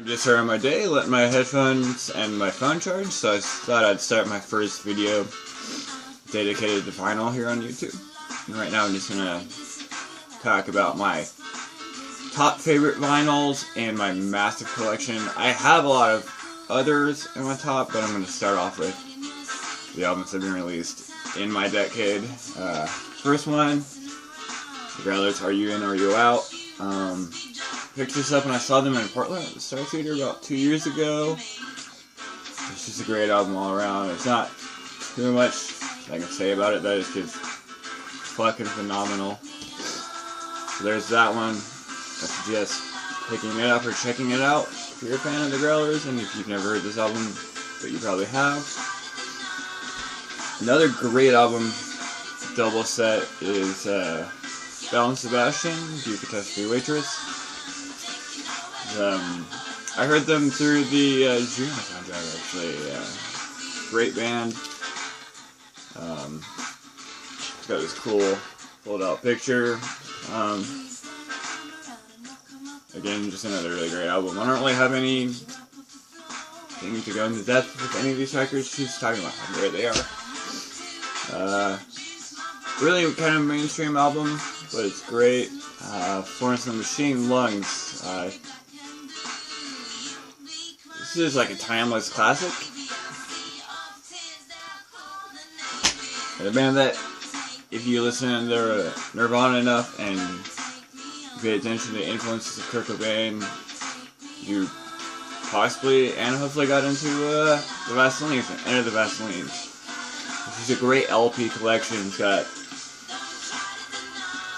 I'm just starting my day, letting my headphones and my phone charge, so I thought I'd start my first video dedicated to vinyl here on YouTube. And right now I'm just gonna talk about my top favorite vinyls and my massive collection. I have a lot of others in my top, but I'm gonna start off with the albums that have been released in my decade. First one, The Growlers, Are You In, Are You Out? Picked this up when I saw them in Portland at the Star Theater about 2 years ago. It's just a great album all around. It's not too much I can say about it, but it's just fucking phenomenal. So there's that one. I suggest picking it up or checking it out if you're a fan of The Growlers, and if you've never heard this album, but you probably have. Another great album, double set, is Belle and Sebastian, You Could Touch Me Waitress. I heard them through the Juno soundtrack, actually. Great band. It's got this cool fold-out picture. Again, just another really great album. I don't really have anything to go into depth with any of these records. She's talking about how great they are. Really kind of mainstream album, but it's great. Florence and the Machine, Lungs. This is like a timeless classic. And a band that, if you listen to Nirvana enough and pay attention to the influences of Kurt Cobain, you possibly and hopefully got into the Vaselines, Enter the Vaselines. This is a great LP collection. It's got,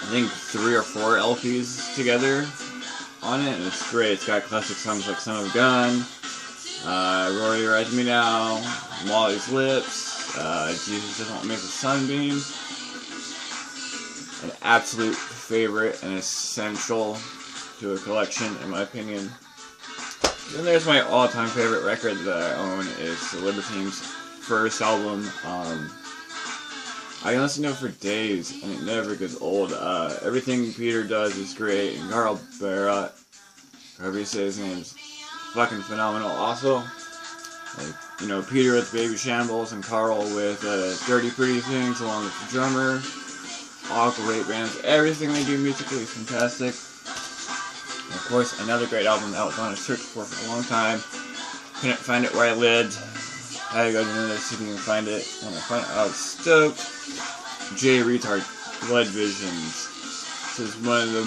I think, 3 or 4 LPs together on it, and it's great. It's got classic songs like Son of a Gun, Rory Rise Me Now, Molly's Lips, Jesus Doesn't Want Me as a Sunbeam. An absolute favorite and essential to a collection, in my opinion. Then there's my all-time favorite record that I own, is The Libertines' first album. I can listen to it for days, and it never gets old. Everything Peter does is great, and Carl Barrett, however you say his name, is fucking phenomenal. Also, like, you know, Peter with Baby Shambles and Carl with Dirty Pretty Things, along with the drummer. All great bands. Everything they do musically is fantastic. And of course, another great album that I was on a search for a long time. Couldn't find it where I lived. I had to go to another city and find it. When I found it, I was stoked. Jay Retard, Blood Visions. This is one of the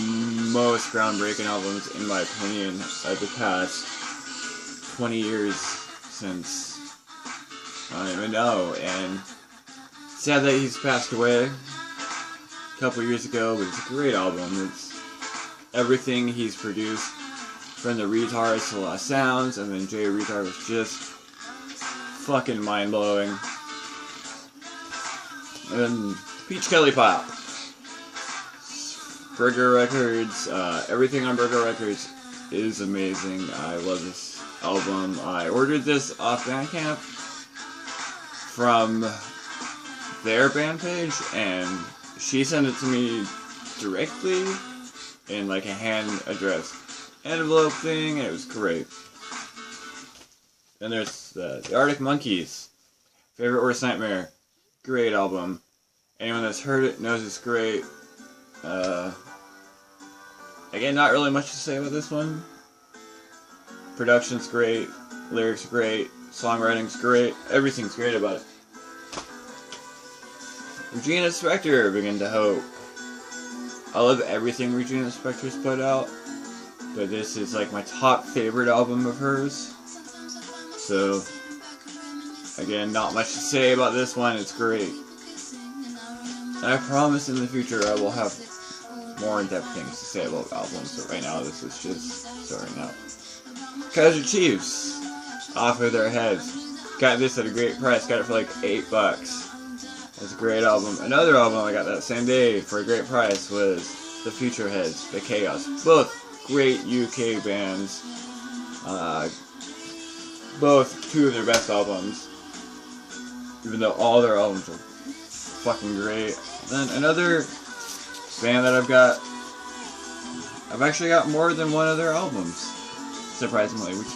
most groundbreaking albums, in my opinion, of the past 20 years since, I don't even know. And sad that he's passed away a couple years ago, but it's a great album. It's everything he's produced, from the Retards to Lost Sounds, and then Jay Retard was just fucking mind-blowing. And Peach Kelly Pop. Burger Records, everything on Burger Records is amazing. I love this album. I ordered this off Bandcamp from their band page, and she sent it to me directly in like a hand-addressed envelope thing, and it was great. Then there's the Arctic Monkeys, Favorite Worst Nightmare. Great album. Anyone that's heard it knows it's great. Again, not really much to say about this one. Production's great, lyrics are great, songwriting's great, everything's great about it. Regina Spektor, Begin to Hope. I love everything Regina Spektor's put out, but this is like my top favorite album of hers. So, again, not much to say about this one, it's great. And I promise in the future I will have more in-depth things to say about albums, but right now this is just starting out. Kaiser Chiefs, Off of Their Heads. Got this at a great price, got it for like $8. It's a great album. Another album I got that same day for a great price was The Future Heads, The Chaos. Both great UK bands. Both 2 of their best albums. Even though all their albums are fucking great. Then another band that I've actually got more than one of their albums. surprisingly, which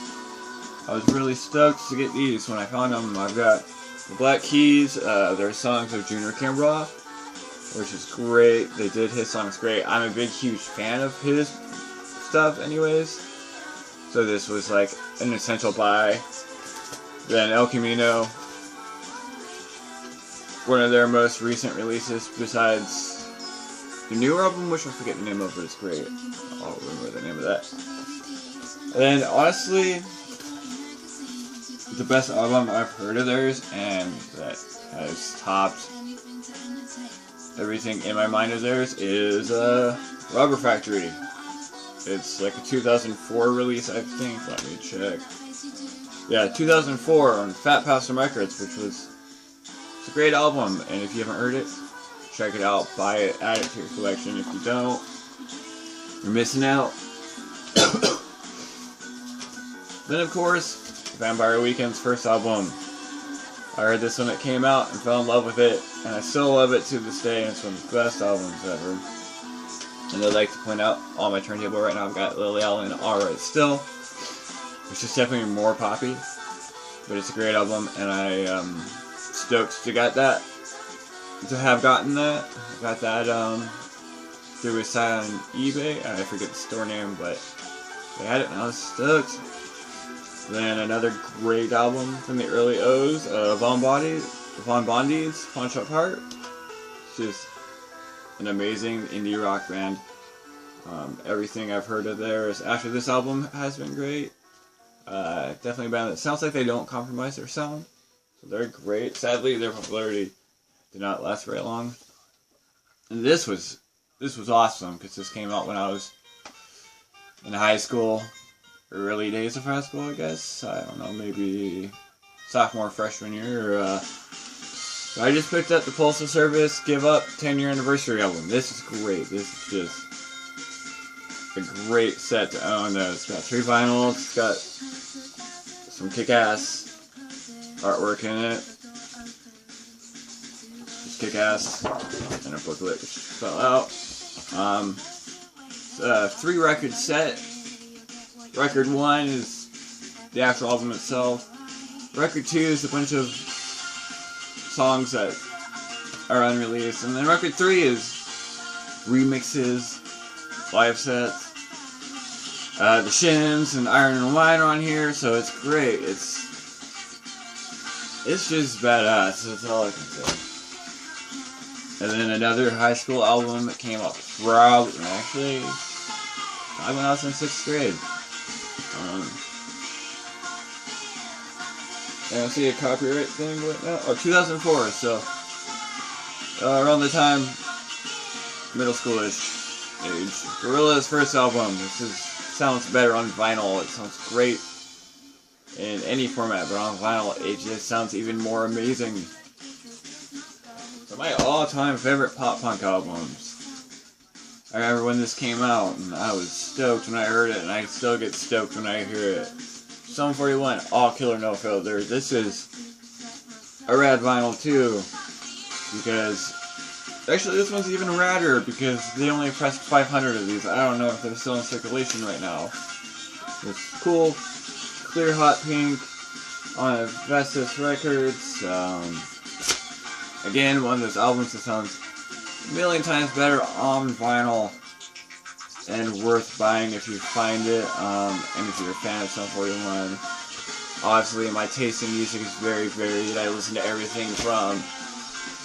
I was really stoked to get these when I found them. I've got the Black Keys, their songs of Junior Kimbrough, which is great. They did his songs great. I'm a big, huge fan of his stuff anyways, so this was like an essential buy. Then El Camino, one of their most recent releases besides the newer album, which I forget the name of, but it's great. I'll remember the name of that. And then honestly, the best album I've heard of theirs, and that has topped everything in my mind of theirs, is Rubber Factory. It's like a 2004 release, I think. Let me check. Yeah, 2004 on Fat Possum Records, which was it's a great album. And if you haven't heard it, check it out, buy it, add it to your collection. If you don't, you're missing out. Then, of course, Vampire Weekend's first album. I heard this when it came out and fell in love with it, and I still love it to this day, and it's one of the best albums ever. And I'd like to point out, on my turntable right now, I've got Lily Allen Alright Still, which is definitely more poppy, but it's a great album, and I'm stoked to have gotten that. I got that through a site on eBay, I forget the store name, but they had it, and I was stoked. Then another great album from the early O's, Von Bondi's Pawn Shop Heart. It's just an amazing indie rock band. Everything I've heard of theirs after this album has been great. Definitely a band that sounds like they don't compromise their sound. So they're great. Sadly, their popularity did not last very long. And this was awesome, because this came out when I was in high school. Early days of high school, I guess. I don't know, maybe sophomore, freshman year. I just picked up the Postal Service Give Up 10-year anniversary album. This is great. This is just a great set to own. It's got 3 vinyls. It's got some kick-ass artwork in it. Just kick-ass. And a booklet which fell out. It's a 3-record set. Record 1 is the actual album itself. Record 2 is a bunch of songs that are unreleased. And then record 3 is remixes, live sets. The Shins and Iron and Wine are on here, so it's great. It's just badass, that's all I can say. And then another high school album that came out actually when I was in 6th grade. I don't see a copyright thing right now. Oh, 2004, so around the time, middle schoolish age. Gorillaz' first album. Sounds better on vinyl. It sounds great in any format, but on vinyl it just sounds even more amazing. So my all-time favorite pop punk albums. I remember when this came out, and I was stoked when I heard it, and I still get stoked when I hear it. Sum 41, All Killer No Filter. This is a rad vinyl too, because actually this one's even radder because they only pressed 500 of these. I don't know if they're still in circulation right now. It's cool, clear hot pink on Vestas Records. Again, one of those albums that sounds a million times better on vinyl and worth buying if you find it, and if you're a fan of Sum 41. Obviously, my taste in music is very varied. I listen to everything from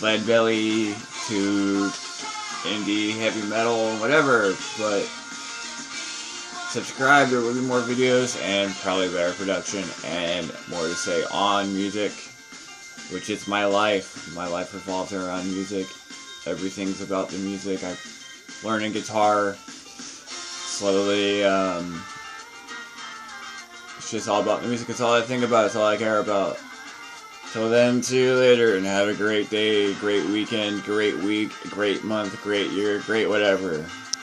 Lead Belly to indie, heavy metal, whatever, but subscribe, there will be more videos and probably better production and more to say on music, which is my life. My life revolves around music. Everything's about the music. I'm learning guitar slowly. It's just all about the music. It's all I think about. It's all I care about. Till then, see you later, and have a great day, great weekend, great week, great month, great year, great whatever.